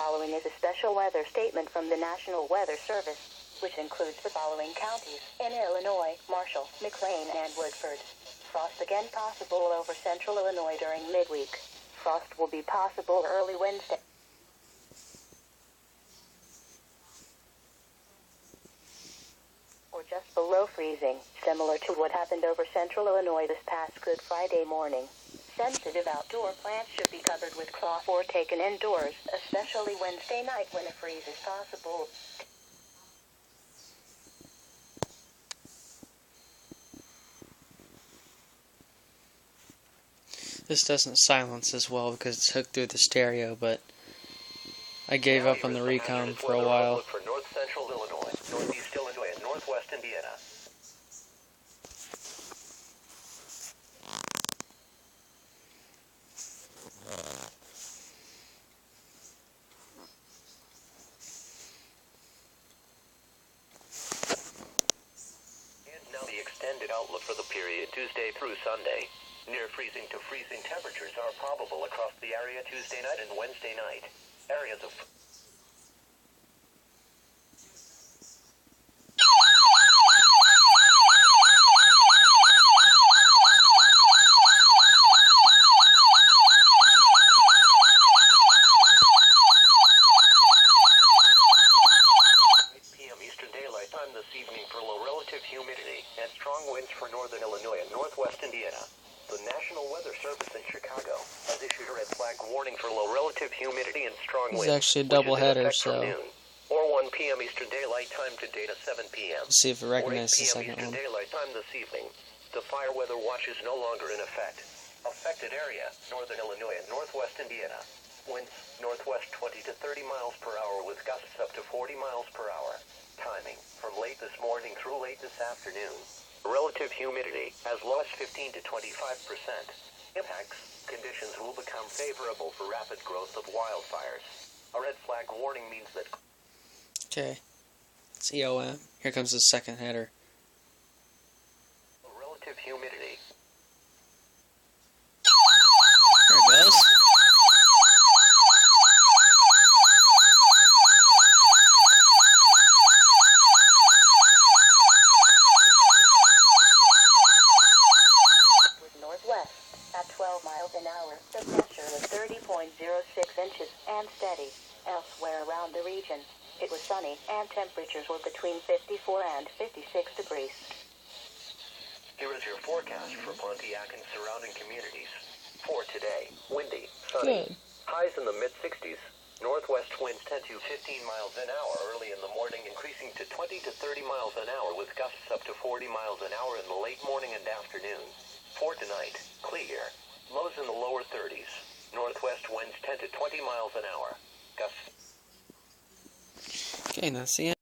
following is a special weather statement from the National Weather Service, which includes the following counties in Illinois: Marshall, McLean, and Woodford. Frost again possible over central Illinois during midweek. Frost will be possible early Wednesday. Or just below freezing, similar to what happened over central Illinois this past Good Friday morning. Sensitive outdoor plants should be covered with cloth or taken indoors, especially Wednesday night when a freeze is possible. This doesn't silence as well because it's hooked through the stereo, but I gave up on the Reecom for a while. For north central Illinois, northeast Illinois, and northwest Indiana. And now the extended outlook for the period Tuesday through Sunday. Near freezing to freezing temperatures are probable across the area Tuesday night and Wednesday night. Areas of p.m. Eastern Daylight Time this evening for low relative humidity and strong winds for northern Illinois and northwest Indiana. The National Weather Service in Chicago has issued a red flag warning for low relative humidity and strong winds. It's actually a double header, so noon, or 1 p.m. Eastern Daylight Time to date at 7 p.m. let's see if it recognizes the or 8 p.m. second Eastern one. Daylight Time this evening. The fire weather watch is no longer in effect. Affected area, northern Illinois and northwest Indiana. Winds, northwest 20 to 30 miles per hour with gusts up to 40 miles per hour. Timing, from late this morning through late this afternoon. Relative humidity, as low as 15 to 25%. Impacts, conditions will become favorable for rapid growth of wildfires. A red flag warning means that... Okay, it's EOM. Here comes the second header. Relative humidity. There it goes. At 12 miles an hour, the pressure was 30.06 inches and steady. Elsewhere around the region, it was sunny and temperatures were between 54 and 56 degrees. Here is your forecast for Pontiac and surrounding communities. For today, windy, sunny, Good. highs in the mid-60s. Northwest winds 10 to 15 miles an hour early in the morning, increasing to 20 to 30 miles an hour with gusts up to 40 miles an hour in the late morning and afternoon. For tonight, clear. Lows in the lower 30s. Northwest winds 10 to 20 miles an hour. Gusts. Okay, that's the end.